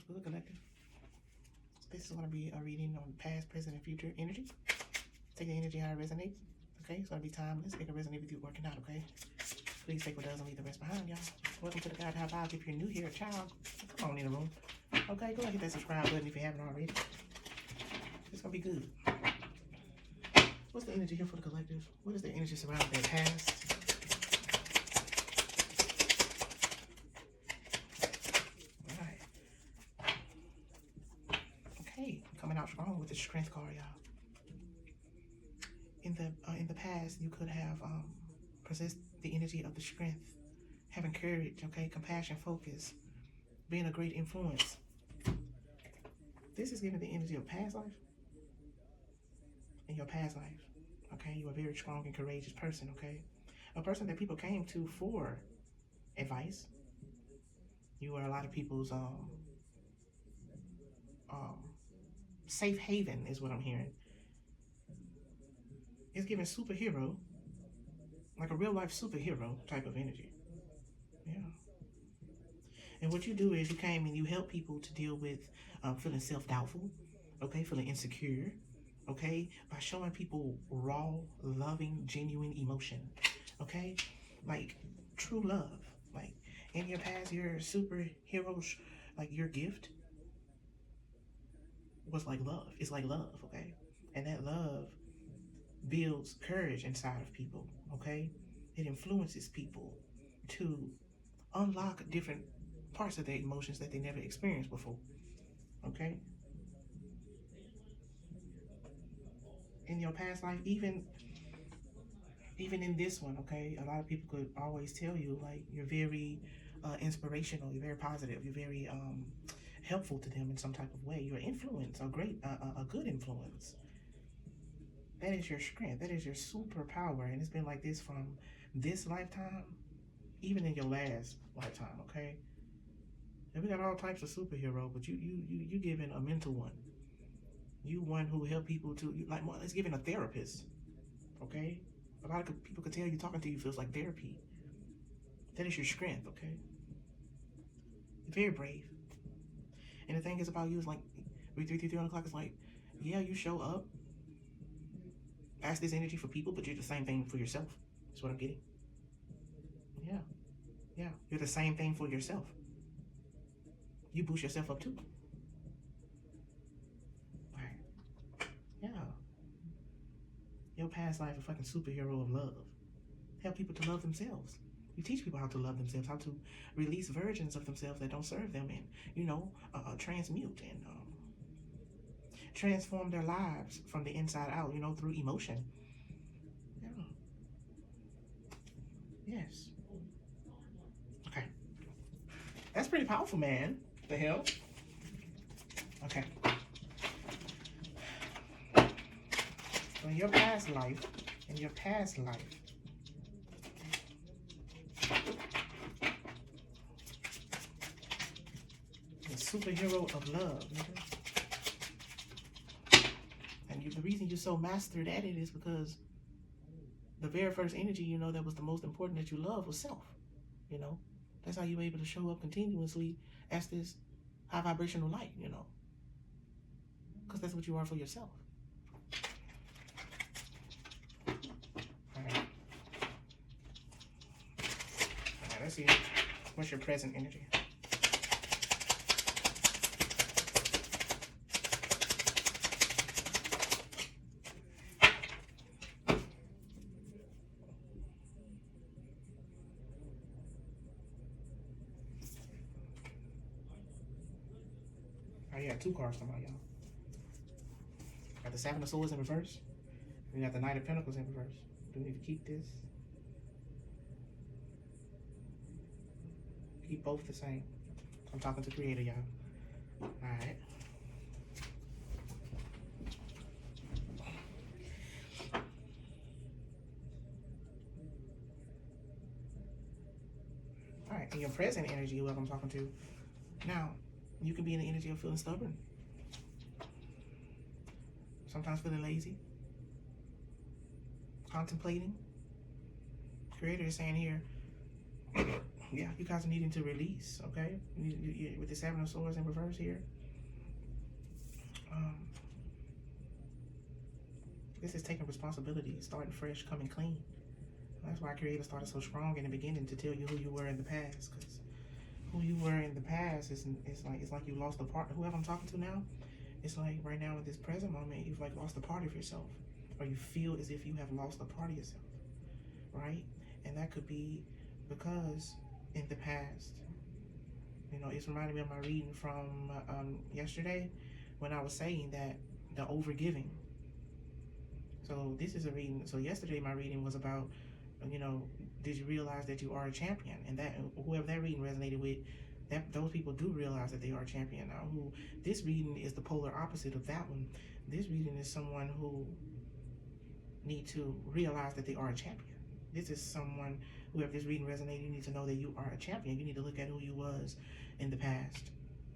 What's good, collective? This is going to be a reading on past, present, and future energy. Take the energy how it resonates. Okay, it's going to be timeless. It can resonate with you working out, okay? Please take what doesn't leave the rest behind, y'all. Welcome to the God High Vibe. If you're new here, child, come on in the room. Okay, go ahead and hit that subscribe button if you haven't already. It's going to be good. What's the energy here for the collective? What is the energy surrounding their past? Alright. Okay, coming out strong with the strength card, y'all. In the past, you could have possessed the energy of the strength, having courage, okay, compassion, focus, being a great influence. This is giving the energy of past life. In your past life, okay, you are a very strong and courageous person, okay, a person that people came to for advice. You are a lot of people's safe haven, is what I'm hearing. It's giving superhero, like a real life superhero type of energy. Yeah. And what you do is you came and you help people to deal with feeling self-doubtful, okay, feeling insecure, okay, by showing people raw, loving, genuine emotion, okay, like true love. Like in your past, your superheroes, like your gift was like love. It's like love, okay, and that love builds courage inside of people, okay. It influences people to unlock different parts of their emotions that they never experienced before, okay. In your past life, even in this one, okay, a lot of people could always tell you, like, you're very inspirational, you're very positive, you're very helpful to them in some type of way. You're an influence, a good influence. That is your strength, that is your superpower, and it's been like this from this lifetime, even in your last lifetime, okay. And we got all types of superhero, but you giving a mental one. You one who help people to, like, it's giving a therapist, okay. A lot of people could tell you talking to you feels like therapy. That is your strength, okay. You're very brave. And the thing is about you is like 3 o'clock is like, yeah, you show up, ask this energy for people, but you're the same thing for yourself. That's what I'm getting. Yeah, yeah, you're the same thing for yourself. You boost yourself up too. Right. Yeah. Your past life, a fucking superhero of love. Help people to love themselves. You teach people how to love themselves, how to release versions of themselves that don't serve them, and, you know, transmute and transform their lives from the inside out, you know, through emotion. Yeah. Yes. Okay. That's pretty powerful, man. The hell? Okay. So in your past life, the superhero of love, nigga. And the reason you're so mastered at it is because the very first energy, you know, that was the most important that you love was self. You know, that's how you were able to show up continuously as this high vibrational light, you know, because that's what you are for yourself. All right. All right, let's see. What's your present energy? Oh, you got 2 cards tomorrow, y'all. Got the Seven of Swords in reverse. And you got the Knight of Pentacles in reverse. Do we need to keep this? Keep both the same. I'm talking to Creator, y'all. Alright. Alright, in your present energy, whoever I'm talking to. Now, you can be in the energy of feeling stubborn. Sometimes feeling lazy. Contemplating. Creator is saying here, Yeah, you guys are needing to release, okay? With the Seven of Swords in reverse here. Um, this is taking responsibility, starting fresh, coming clean. That's why Creator started so strong in the beginning, to tell you who you were in the past. Because who you were in the past is it's like you lost a part. Whoever I'm talking to now, it's like right now at this present moment, you've like lost a part of yourself, or you feel as if you have lost a part of yourself, right? And that could be because in the past, you know, it's reminding me of my reading from yesterday, when I was saying that the overgiving. So this is a reading. So yesterday my reading was about, you know, did you realize that you are a champion? And that whoever that reading resonated with, that those people do realize that they are a champion now. Who this reading is the polar opposite of that one. This reading is someone who need to realize that they are a champion. This is someone, whoever this reading resonated, you need to know that you are a champion. You need to look at who you was in the past,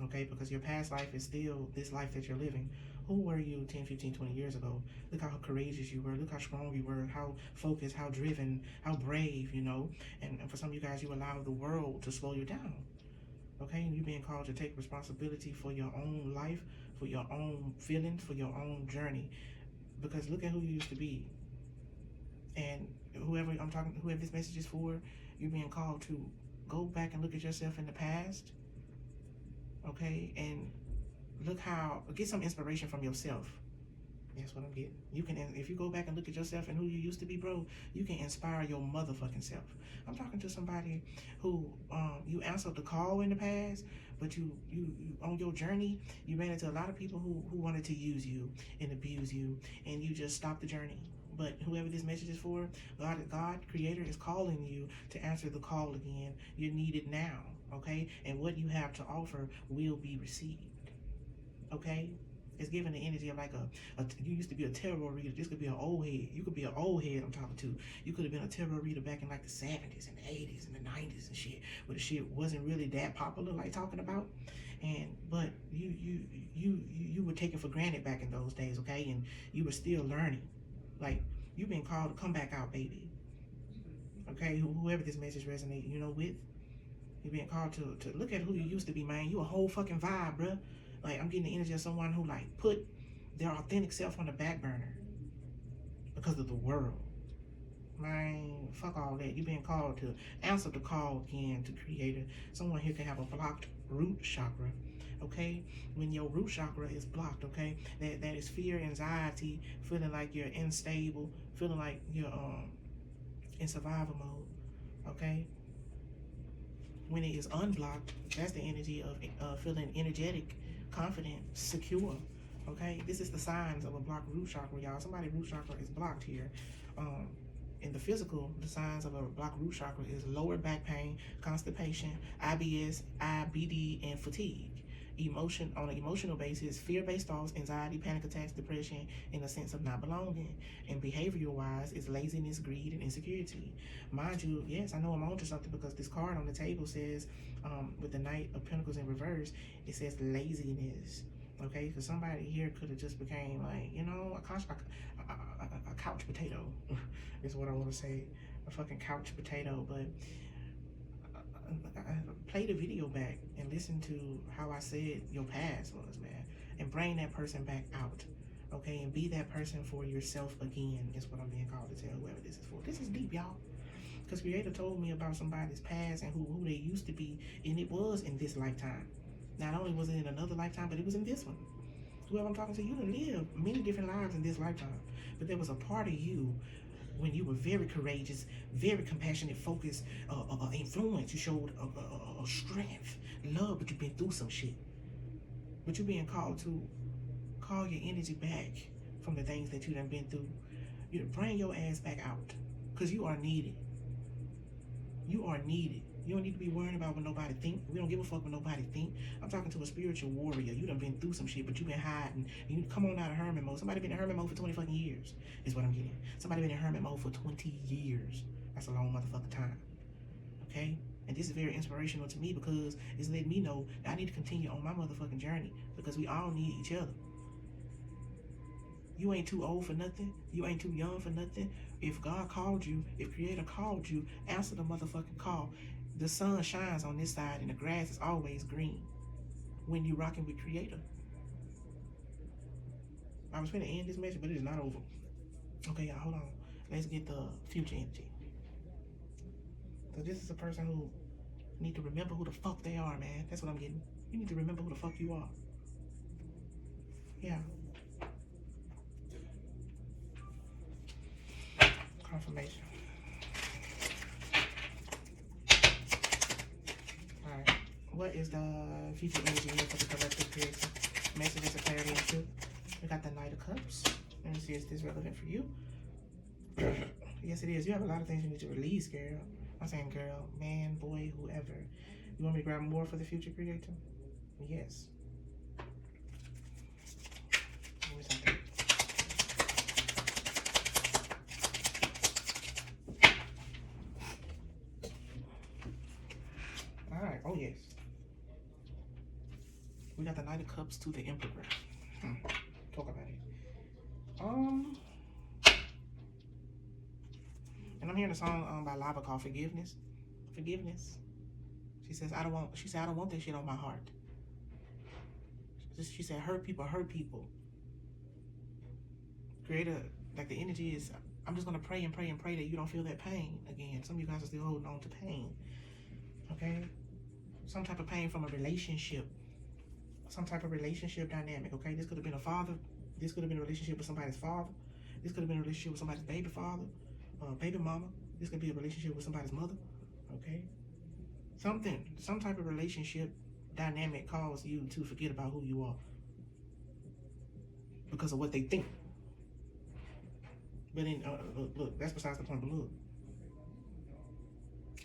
okay? Because your past life is still this life that you're living. Who were you 10, 15, 20 years ago? Look how courageous you were. Look how strong you were, how focused, how driven, how brave, you know? And for some of you guys, you allow the world to slow you down, okay? And you're being called to take responsibility for your own life, for your own feelings, for your own journey. Because look at who you used to be. And whoever I'm talking, whoever this message is for, you're being called to go back and look at yourself in the past, okay? And look how, get some inspiration from yourself. That's what I'm getting. You can, if you go back and look at yourself and who you used to be, bro, you can inspire your motherfucking self. I'm talking to somebody who, you answered the call in the past, but you on your journey, you ran into a lot of people who wanted to use you and abuse you, and you just stopped the journey. But whoever this message is for, God, Creator, is calling you to answer the call again. You're needed now, okay? And what you have to offer will be received, okay? It's giving the energy of like you used to be a tarot reader. This could be an old head. You could be an old head I'm talking to. You could have been a tarot reader back in like the 70s and the 80s and the 90s and shit, where the shit wasn't really that popular, like talking about. But you were taken for granted back in those days, okay? And you were still learning. Like, you've been called to come back out, baby. Okay, whoever this message resonates, you know, with, you're being called to look at who you used to be, man. You a whole fucking vibe, bruh. Like, I'm getting the energy of someone who, like, put their authentic self on the back burner because of the world. Man, fuck all that. You're being called to answer the call again to Creator. Someone here can have a blocked root chakra, okay? When your root chakra is blocked, okay, that is fear, anxiety, feeling like you're unstable, feeling like you're in survival mode, okay? When it is unblocked, that's the energy of feeling energetic, confident, secure, okay? This is the signs of a blocked root chakra, y'all. Somebody's root chakra is blocked here. In the physical, the signs of a blocked root chakra is lower back pain, constipation, IBS, IBD, and fatigue. On an emotional basis, fear-based thoughts, anxiety, panic attacks, depression, and a sense of not belonging. And behavioral-wise, it's laziness, greed, and insecurity. Mind you, yes, I know I'm onto something because this card on the table says, with the Knight of Pentacles in reverse, it says laziness. Okay, because somebody here could have just became like, you know, a couch potato is what I want to say, a fucking couch potato. But play the video back and listen to how I said your past was, man, and bring that person back out, okay, and be that person for yourself again is what I'm being called to tell whoever this is for. This is deep, y'all, because Creator told me about somebody's past and who they used to be, and it was in this lifetime. Not only was it in another lifetime, but it was in this one. Whoever I'm talking to, you done lived many different lives in this lifetime, but there was a part of you when you were very courageous, very compassionate, focused, influence. You showed a strength, love, but you've been through some shit. But you're being called to call your energy back from the things that you done been through. You bring your ass back out, because you are needed. You are needed. You don't need to be worrying about what nobody think. We don't give a fuck what nobody think. I'm talking to a spiritual warrior. You done been through some shit, but you been hiding. You come on out of hermit mode. Somebody been in hermit mode for 20 fucking years, is what I'm getting. Somebody been in hermit mode for 20 years. That's a long motherfucking time. Okay? And this is very inspirational to me because it's letting me know that I need to continue on my motherfucking journey, because we all need each other. You ain't too old for nothing. You ain't too young for nothing. If God called you, if Creator called you, answer the motherfucking call. The sun shines on this side and the grass is always green when you rocking with Creator. I was going to end this message, but it is not over. Okay, y'all, hold on. Let's get the future energy. So this is a person who need to remember who the fuck they are, man. That's what I'm getting. You need to remember who the fuck you are. Yeah. Confirmation. Alright. What is the future energy here for the collective creation? Messages of clarity and truth. We got the Knight of Cups. Let me see, is this relevant for you? Yes, it is. You have a lot of things you need to release, girl. I'm saying girl, man, boy, whoever. You want me to grab more for the future creator? Yes. Where's that? Alright, oh yes. We got the Knight of Cups to the Emperor. Talk about it. And I'm hearing a song by Lava called Forgiveness. Forgiveness. She said, I don't want that shit on my heart. She said, hurt people. Creator, like the energy is, I'm just gonna pray and pray and pray that you don't feel that pain again. Some of you guys are still holding on to pain. Okay? Some type of pain from a relationship. Some type of relationship dynamic, okay? This could have been a father. This could have been a relationship with somebody's father. This could have been a relationship with somebody's baby father, baby mama. This could be a relationship with somebody's mother, okay? Some type of relationship dynamic caused you to forget about who you are because of what they think. But in look, that's besides the point. But look,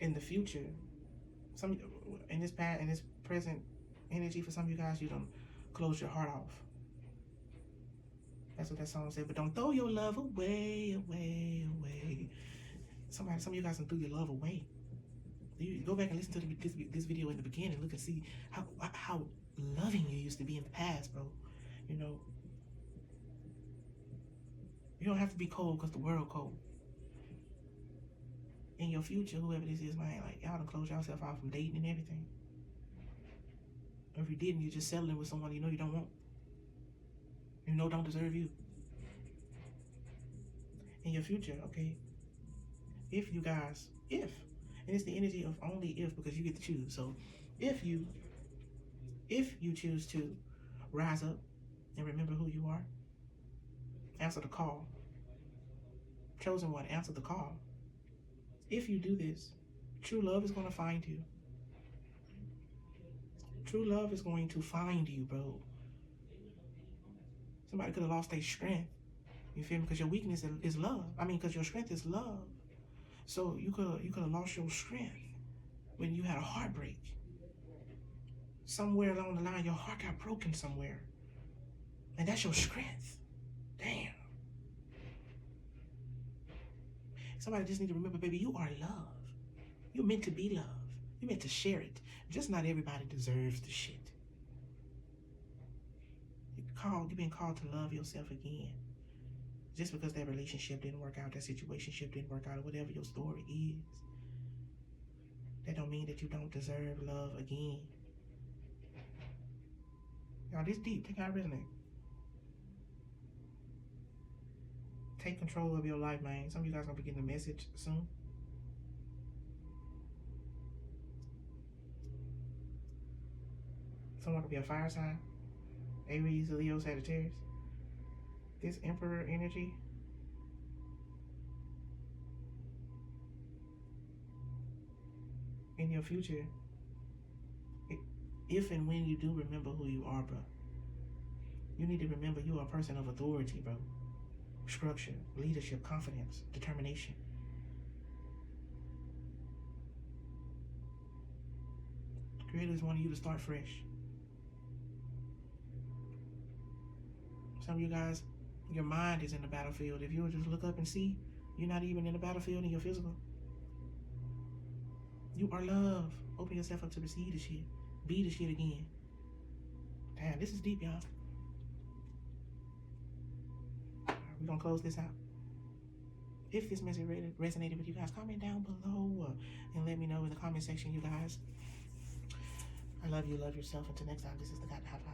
in the future, in this present energy for some of you guys, you don't close your heart off. That's what that song said. But don't throw your love away. Some of you guys don't throw your love away. You go back and listen to this video in the beginning. Look and see how loving you used to be in the past, bro. You know, you don't have to be cold because the world cold. In your future, whoever this is, man, like y'all done close yourself out from dating and everything. Or if you didn't, you're just settling with someone you know you don't want. You know don't deserve you. In your future, okay? And it's the energy of only if, because you get to choose. So if you choose to rise up and remember who you are, answer the call. Chosen one, answer the call. If you do this, true love is going to find you. True love is going to find you, bro. Somebody could have lost their strength. You feel me? Because your weakness is love. I mean, because your strength is love. So you could have lost your strength when you had a heartbreak. Somewhere along the line, your heart got broken somewhere. And that's your strength. Damn. Somebody just need to remember, baby, you are love. You're meant to be love. You're meant to share it. Just not everybody deserves the shit. You've been called to love yourself again. Just because that relationship didn't work out, that situationship didn't work out, or whatever your story is, that don't mean that you don't deserve love again. Y'all, this deep. Take out resonate. Take control of your life, man. Some of you guys gonna be getting a message soon. Someone could be a fire sign. Aries, Leo, Sagittarius. This Emperor energy. In your future, if and when you do remember who you are, bro, you need to remember you are a person of authority, bro. Structure, leadership, confidence, determination. Creators want you to start fresh. Some of you guys, your mind is in the battlefield. If you would just look up and see, you're not even in the battlefield in your physical. You are love. Open yourself up to receive the shit. Be the shit again. Damn, this is deep, y'all. We're gonna close this out. If this message resonated with you guys, comment down below and let me know in the comment section, you guys. I love you, love yourself. Until next time, this is the God High Five.